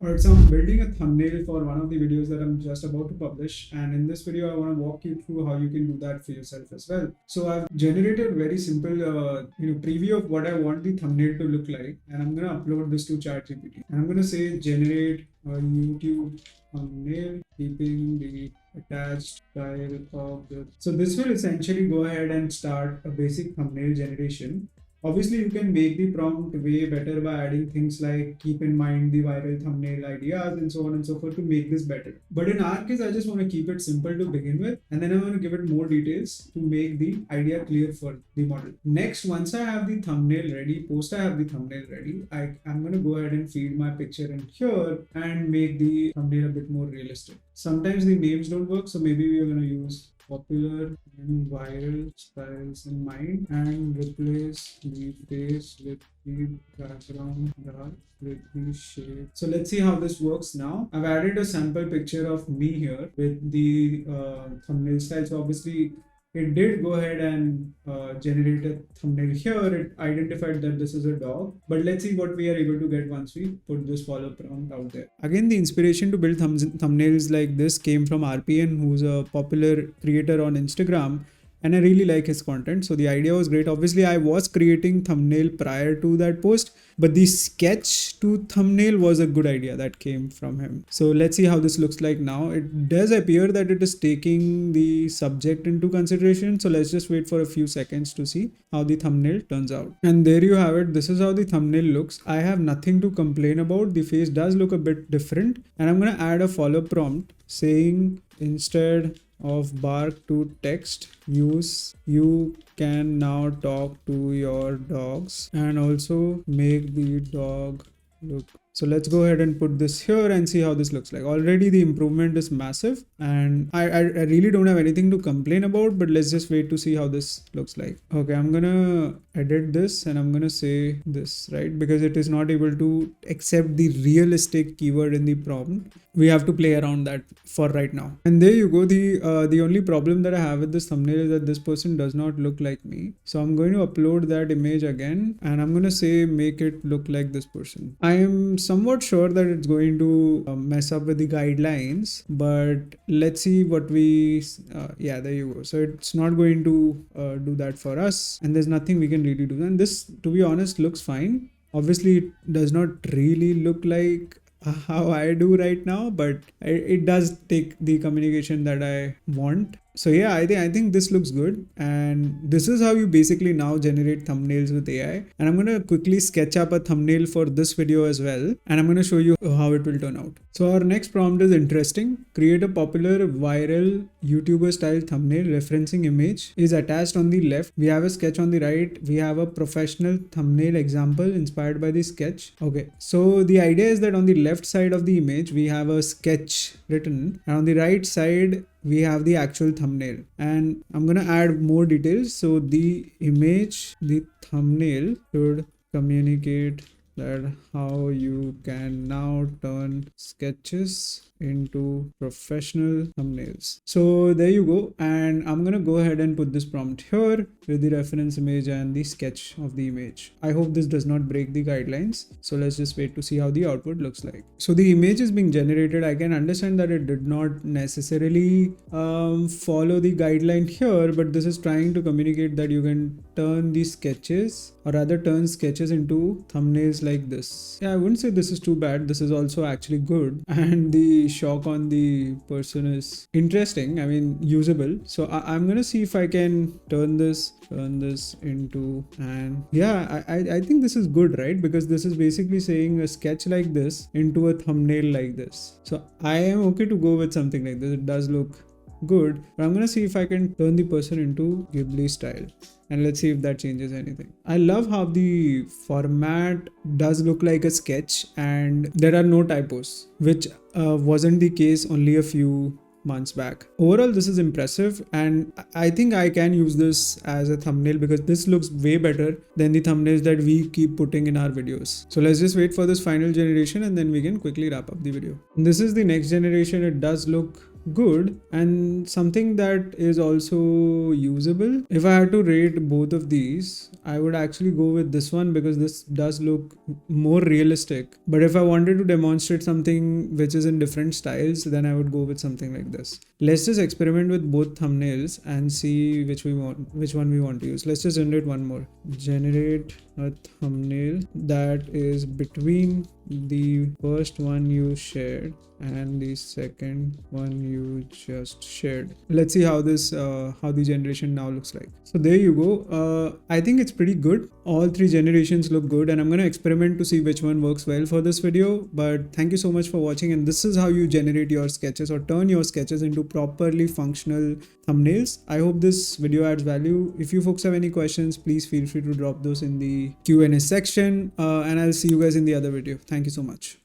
Alright, so I'm building a thumbnail for one of the videos that I'm just about to publish, and in this video I want to walk you through how you can do that for yourself as well. So I've generated very simple preview of what I want the thumbnail to look like, and I'm going to upload this to ChatGPT. And I'm going to say generate a YouTube thumbnail keeping the attached style of the. So this will essentially go ahead and start a basic thumbnail generation. Obviously, you can make the prompt way better by adding things like keep in mind the viral thumbnail ideas and so on and so forth to make this better. But in our case, I just want to keep it simple to begin with, and then I want to give it more details to make the idea clear for the model. Next, once I have the thumbnail ready, post I have the thumbnail ready, I'm going to go ahead and feed my picture in here and make the thumbnail a bit more realistic. Sometimes the names don't work, so maybe we are going to use popular and viral styles in mind and replace the face with the background dark with the shade. So let's see how this works now. I've added a sample picture of me here with the thumbnail style. So obviously it did go ahead and generate a thumbnail here. It identified that this is a dog, but let's see what we are able to get once we put this follow prompt out there. Again, the inspiration to build thumbnails like this came from RPN, who's a popular creator on Instagram, and I really like his content. So the idea was great. Obviously, I was creating thumbnail prior to that post, but the sketch to thumbnail was a good idea that came from him. So let's see how this looks like now. It does appear that it is taking the subject into consideration. So let's just wait for a few seconds to see how the thumbnail turns out. And there you have it. This is how the thumbnail looks. I have nothing to complain about. The face does look a bit different. And I'm going to add a follow prompt saying instead of bark to text, use you can now talk to your dogs and also make the dog look. So let's go ahead and put this here and see how this looks like. Already the improvement is massive, and I really don't have anything to complain about, but let's just wait to see how this looks like. Okay, I'm gonna edit this and I'm gonna say this, right? Because it is not able to accept the realistic keyword in the prompt. We have to play around that for right now. And there you go. The only problem that I have with this thumbnail is that this person does not look like me. So I'm going to upload that image again, and I'm going to say make it look like this person. I am somewhat sure that it's going to mess up with the guidelines, but let's see what we yeah, there you go. So it's not going to do that for us, and there's nothing we can really do. And this, to be honest, looks fine. Obviously it does not really look like how I do right now, but it does take the communication that I want. So yeah, I think this looks good, and this is how you basically now generate thumbnails with AI. And I'm going to quickly sketch up a thumbnail for this video as well, and I'm going to show you how it will turn out. So our next prompt is interesting. Create a popular viral YouTuber style thumbnail referencing image is attached on the left. We have a sketch on the right. We have a professional thumbnail example inspired by the sketch. Okay, so the idea is that on the left side of the image we have a sketch written, and on the right side we have the actual thumbnail. And I'm gonna add more details. So the image, the thumbnail should communicate that how you can now turn sketches into professional thumbnails. So there you go, and I'm gonna go ahead and put this prompt here with the reference image and the sketch of the image. I hope this does not break the guidelines, so let's just wait to see how the output looks like. So the image is being generated. I can understand that it did not necessarily follow the guideline here, but this is trying to communicate that you can turn these sketches, or rather turn sketches into thumbnails like this. Yeah, I wouldn't say this is too bad. This is also actually good, and the shock on the person is interesting. I mean, usable. So I'm gonna see if I can turn this into, and yeah, I think this is good, right? Because this is basically saying a sketch like this into a thumbnail like this. So I am okay to go with something like this. It does look good, but I'm gonna see if I can turn the person into Ghibli style, and let's see if that changes anything. I love how the format does look like a sketch and there are no typos, which wasn't the case only a few months back. Overall, this is impressive, and I think I can use this as a thumbnail because this looks way better than the thumbnails that we keep putting in our videos. So let's just wait for this final generation and then we can quickly wrap up the video. And this is the next generation. It does look good and something that is also usable. If I had to rate both of these, I would actually go with this one because this does look more realistic. But if I wanted to demonstrate something which is in different styles, then I would go with something like this. Let's just experiment with both thumbnails and see which one we want to use. Let's just generate one more. Generate a thumbnail that is between the first one you shared and the second one you just shared. Let's see how this how the generation now looks like. So there you go. I think it's pretty good. All three generations look good, and I'm going to experiment to see which one works well for this video. But thank you so much for watching, and this is how you generate your sketches or turn your sketches into properly functional thumbnails. I hope this video adds value. If you folks have any questions, please feel free to drop those in the Q&A section, and I'll see you guys in the other video. Thank you so much.